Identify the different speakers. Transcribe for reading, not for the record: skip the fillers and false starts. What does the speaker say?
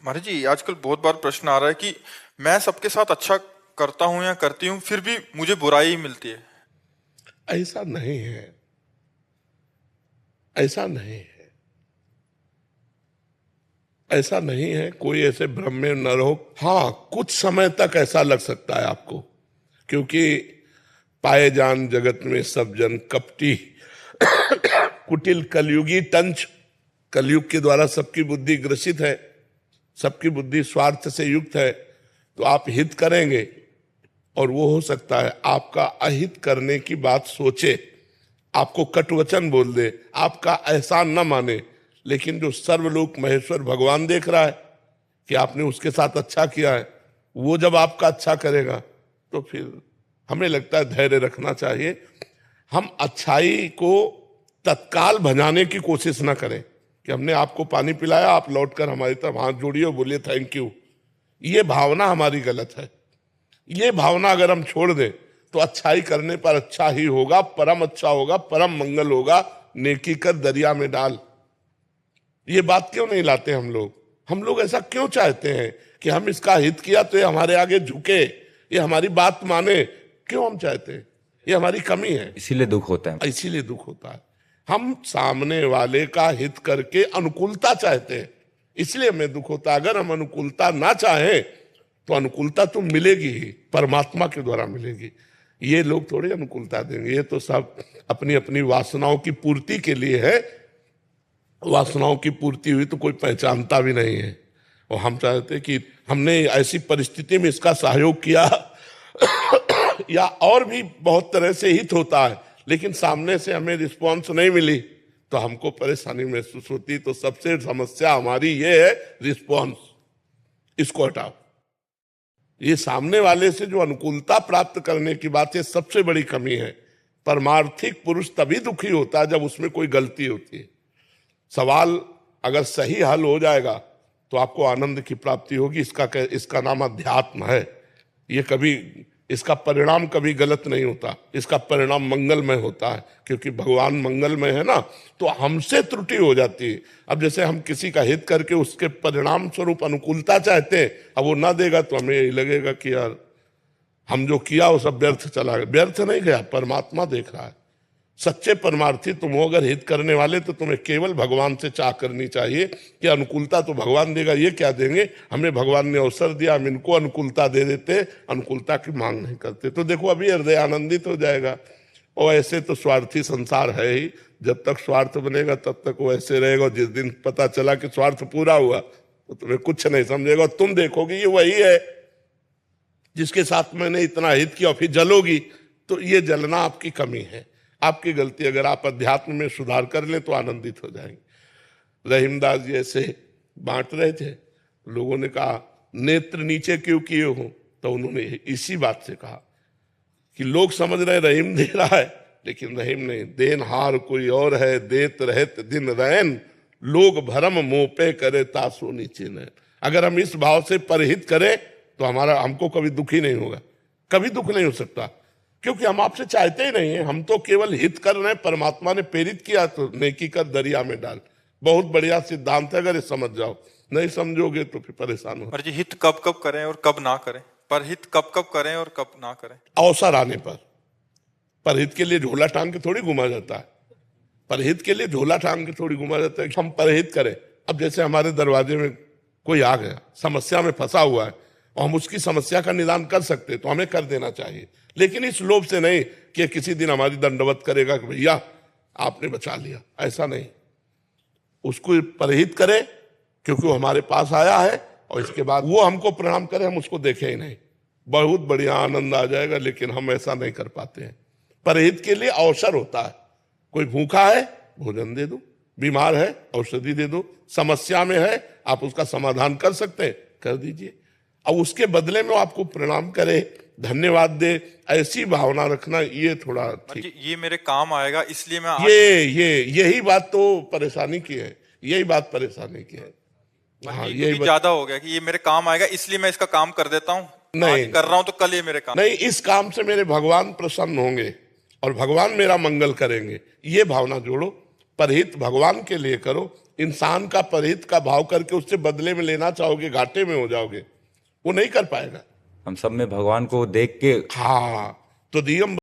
Speaker 1: महाराज जी, आजकल बहुत बार प्रश्न आ रहा है कि मैं सबके साथ अच्छा करता हूं या करती हूँ, फिर भी मुझे बुराई मिलती है।
Speaker 2: ऐसा नहीं है, ऐसा नहीं है, ऐसा नहीं है। कोई ऐसे भ्रम में न रहो। हाँ, कुछ समय तक ऐसा लग सकता है आपको, क्योंकि पाए जान जगत में सब जन कपटी कुटिल कलयुगी तंच। कलयुग के द्वारा सबकी बुद्धि ग्रसित है, सबकी बुद्धि स्वार्थ से युक्त है। तो आप हित करेंगे और वो हो सकता है आपका अहित करने की बात सोचे, आपको कटुवचन बोल दे, आपका एहसान न माने। लेकिन जो सर्वलोक महेश्वर भगवान देख रहा है कि आपने उसके साथ अच्छा किया है, वो जब आपका अच्छा करेगा तो फिर हमें लगता है धैर्य रखना चाहिए। हम अच्छाई को तत्काल भजाने की कोशिश ना करें कि हमने आपको पानी पिलाया, आप लौटकर हमारी तरफ हाथ जोड़िए और बोलिए थैंक यू। ये भावना हमारी गलत है। ये भावना अगर हम छोड़ दें तो अच्छाई करने पर अच्छा ही होगा, परम अच्छा होगा, परम मंगल होगा। नेकी कर दरिया में डाल, ये बात क्यों नहीं लाते हम लोग? हम लोग ऐसा क्यों चाहते हैं कि हम इसका हित किया तो ये हमारे आगे झुके, ये हमारी बात माने? क्यों हम चाहते हैं? ये हमारी कमी है,
Speaker 3: इसीलिए दुख होता है।
Speaker 2: इसीलिए दुख होता है। हम सामने वाले का हित करके अनुकूलता चाहते हैं, इसलिए हमें दुख होता है। अगर हम अनुकूलता ना चाहें तो अनुकूलता तो मिलेगी ही, परमात्मा के द्वारा मिलेगी। ये लोग थोड़ी अनुकूलता देंगे, ये तो सब अपनी अपनी वासनाओं की पूर्ति के लिए है। वासनाओं की पूर्ति हुई तो कोई पहचानता भी नहीं है। और हम चाहते कि हमने ऐसी परिस्थिति में इसका सहयोग किया या और भी बहुत तरह से हित होता है, लेकिन सामने से हमें रिस्पॉन्स नहीं मिली तो हमको परेशानी महसूस होती। तो सबसे समस्या हमारी ये है रिस्पॉन्स, इसको हटाओ। ये सामने वाले से जो अनुकूलता प्राप्त करने की बात है, सबसे बड़ी कमी है। परमार्थिक पुरुष तभी दुखी होता है जब उसमें कोई गलती होती है। सवाल अगर सही हल हो जाएगा तो आपको आनंद की प्राप्ति होगी। इसका नाम अध्यात्म है। ये कभी, इसका परिणाम कभी गलत नहीं होता, इसका परिणाम मंगलमय होता है, क्योंकि भगवान मंगलमय है ना। तो हमसे त्रुटि हो जाती है। अब जैसे हम किसी का हित करके उसके परिणाम स्वरूप अनुकूलता चाहते हैं, अब वो ना देगा तो हमें यही लगेगा कि यार हम जो किया वो सब व्यर्थ चला गया। व्यर्थ नहीं गया, परमात्मा देख रहा है। सच्चे परमार्थी तुम हो अगर हित करने वाले, तो तुम्हें केवल भगवान से चाह करनी चाहिए कि अनुकूलता तो भगवान देगा, ये क्या देंगे, हमें भगवान ने अवसर दिया, हम इनको अनुकूलता दे देते, अनुकूलता की मांग नहीं करते। तो देखो अभी हृदय आनंदित हो जाएगा। और ऐसे तो स्वार्थी संसार है ही, जब तक स्वार्थ बनेगा तब तक वो ऐसे रहेगा। जिस दिन पता चला कि स्वार्थ पूरा हुआ तो तुम्हें कुछ नहीं समझेगा। तुम देखोगे ये वही है जिसके साथ मैंने इतना हित किया, फिर जलोगी। तो ये जलना आपकी कमी है, आपकी गलती। अगर आप अध्यात्म में सुधार कर लें तो आनंदित हो जाएंगे। रहीमदास जी ऐसे बांट रहे थे, लोगों ने कहा नेत्र नीचे क्यों किए हो, तो उन्होंने इसी बात से कहा कि लोग समझ रहे रहीम दे रहा है, लेकिन रहीम नहीं, देनहार कोई और है, देत रहत दिन रैन, लोग भरम मोह पे करे तासो नीचे नैन। अगर हम इस भाव से परहित करें तो हमको कभी दुख ही नहीं होगा, कभी दुख नहीं हो सकता, क्योंकि हम आपसे चाहते ही नहीं है। हम तो केवल हित कर रहे हैं। परमात्मा ने प्रेरित किया तो नेकी कर दरिया में डाल। बहुत बढ़िया सिद्धांत है, अगर ये समझ जाओ। नहीं समझोगे तो फिर परेशान हो।
Speaker 1: महाराज जी, हित कब कब करें और कब ना करें? पर हित कब कब करें और कब ना करें?
Speaker 2: अवसर आने पर। परहित के लिए झोला टांग के थोड़ी घुमा जाता है, परहित के लिए झोला टांग के थोड़ी घुमा जाता है कि हम परहित करें। अब जैसे हमारे दरवाजे में कोई आ गया, समस्या में फंसा हुआ है, और हम उसकी समस्या का निदान कर सकते तो हमें कर देना चाहिए। लेकिन इस लोभ से नहीं कि किसी दिन हमारी दंडवत करेगा कि भैया आपने बचा लिया, ऐसा नहीं। उसको परहित करे क्योंकि वो हमारे पास आया है, और इसके बाद वो हमको प्रणाम करे, हम उसको देखें ही नहीं, बहुत बढ़िया आनंद आ जाएगा। लेकिन हम ऐसा नहीं कर पाते हैं। परहित के लिए अवसर होता है। कोई भूखा है, भोजन दे दो, बीमार है, औषधि दे दो, समस्या में है, आप उसका समाधान कर सकते हैं, कर दीजिए। अब उसके बदले में आपको प्रणाम करे, धन्यवाद दे, ऐसी भावना रखना, ये थोड़ा ठीक।
Speaker 1: ये मेरे काम आएगा इसलिए मैं
Speaker 2: यही बात तो परेशानी की है, यही बात परेशानी की है।
Speaker 1: हाँ, यही ज्यादा हो गया कि ये मेरे काम आएगा इसलिए मैं इसका काम कर देता हूँ,
Speaker 2: नहीं
Speaker 1: कर रहा हूँ तो कल ये मेरे काम
Speaker 2: नहीं, इस काम से मेरे भगवान प्रसन्न होंगे और भगवान मेरा मंगल करेंगे, ये भावना जोड़ो। परहित भगवान के लिए करो, इंसान का परहित का भाव करके उससे बदले में लेना चाहोगे, घाटे में हो जाओगे, वो नहीं कर पाएगा।
Speaker 3: हम सब में भगवान को देख के
Speaker 2: हाँ, तो नियम